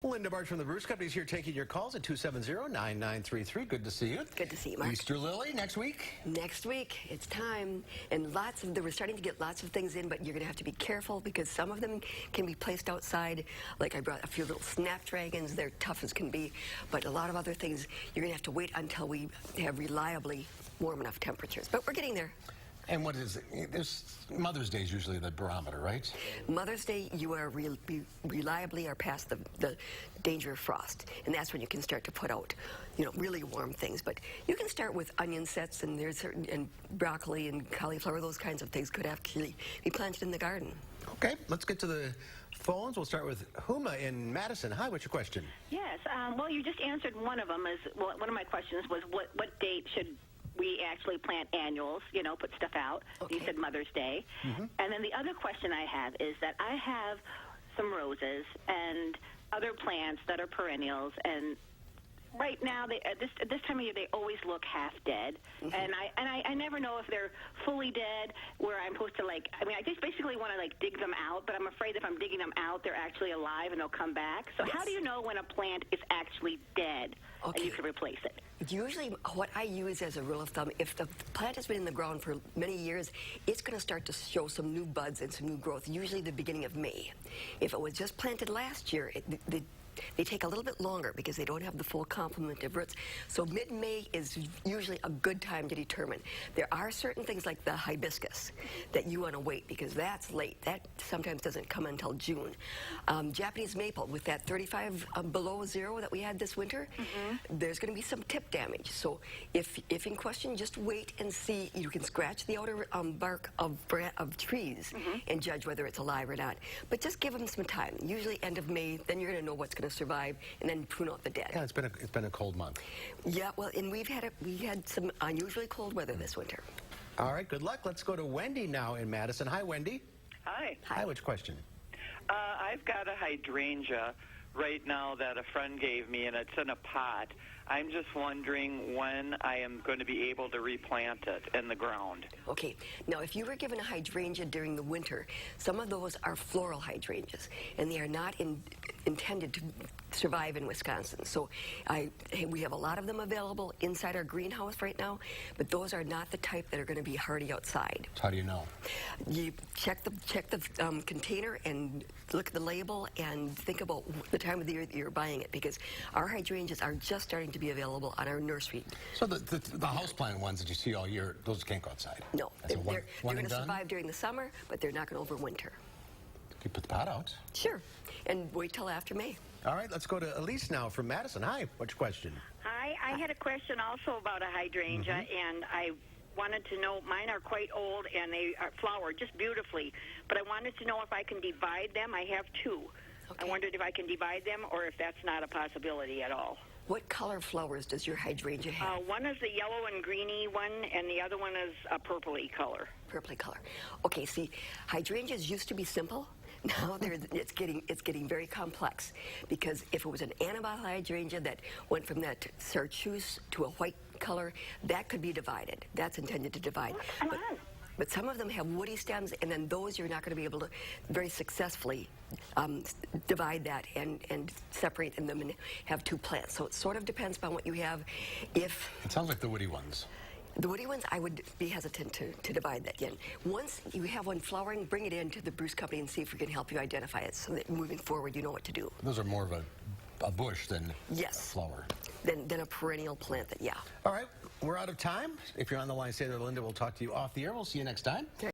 Linda Barge from the Bruce Company is here taking your calls at 270-9933. Good to see you. Good to see you, Mark. Easter Lily next week. Next week, it's time. And we're starting to get lots of things in, but you're going to have to be careful because some of them can be placed outside. Like I brought a few little snapdragons. They're tough as can be. But a lot of other things, you're going to have to wait until we have reliably warm enough temperatures. But we're getting there. And what is it? Mother's Day is usually the barometer, right? Mother's Day, you are reliably are past the danger of frost, and that's when you can start to put out, really warm things. But you can start with onion sets, and and broccoli and cauliflower. Those kinds of things could actually be planted in the garden. Okay, let's get to the phones. We'll start with Huma in Madison. Hi, what's your question? Yes, well, you just answered one of them. One of my questions was what date should we actually plant annuals, put stuff out. Okay. You said Mother's Day. Mm-hmm. And then the other question I have is that I have some roses and other plants that are perennials, and right now, at this time of year, they always look half dead. Mm-hmm. And I never know if they're fully dead, where I'm supposed to, I just basically want to, dig them out, but I'm afraid if I'm digging them out, they're actually alive and they'll come back. So yes. How do you know when a plant is actually dead and you can replace it? Usually, what I use as a rule of thumb, if the plant has been in the ground for many years, it's going to start to show some new buds and some new growth, usually the beginning of May. If it was just planted last year, they take a little bit longer because they don't have the full complement of roots. So mid-May is usually a good time to determine. There are certain things like the hibiscus that you want to wait because that's late. That sometimes doesn't come until June. Japanese maple, with that 35 below zero that we had this winter, there's going to be some tip damage. So if in question, just wait and see. You can scratch the outer bark of trees and judge whether it's alive or not. But just give them some time. Usually end of May, then you're going to know what's going to survive, and then prune out the dead. Yeah, it's been a cold month. Yeah, well, and we had some unusually cold weather this winter. All right, good luck. Let's go to Wendy now in Madison. Hi, Wendy. Hi. Hi, which question? I've got a hydrangea right now that a friend gave me, and it's in a pot. I'm just wondering when I am going to be able to replant it in the ground. Okay. Now, if you were given a hydrangea during the winter, some of those are floral hydrangeas, and they are not intended to survive in Wisconsin. So we have a lot of them available inside our greenhouse right now, but those are not the type that are going to be hardy outside. How do you know? You check the container and look at the label and think about the time of the year that you're buying it, because our hydrangeas are just starting to be available on our nursery. So the houseplant ones that you see all year, those can't go outside? No. They're going to survive during the summer, but they're not going to overwinter. You put the pot out. Sure. And wait till after May. All right, let's go to Elise now from Madison. Hi, what's your question? Hi, I had a question also about a hydrangea, and I wanted to know, mine are quite old and they are flower just beautifully, but I wanted to know if I can divide them. I have two. Okay. I wondered if I can divide them or if that's not a possibility at all. What color flowers does your hydrangea have? One is the yellow and greeny one, and the other one is a purpley color. Purpley color. Okay, see, hydrangeas used to be simple. Now it's getting very complex, because if it was an Annabelle hydrangea that went from that chartreuse to a white color, that could be divided. That's intended to divide. But some of them have woody stems, and then those you're not going to be able to very successfully divide that and separate them and have two plants. So it sort of depends upon what you have. It sounds like the woody ones. The woody ones, I would be hesitant to divide that in. Once you have one flowering, bring it into the Bruce Company and see if we can help you identify it, so that moving forward you know what to do. Those are more of a bush than a flower. Than a perennial plant, yeah. All right, we're out of time. If you're on the line, stay there, Linda. We'll talk to you off the air. We'll see you next time.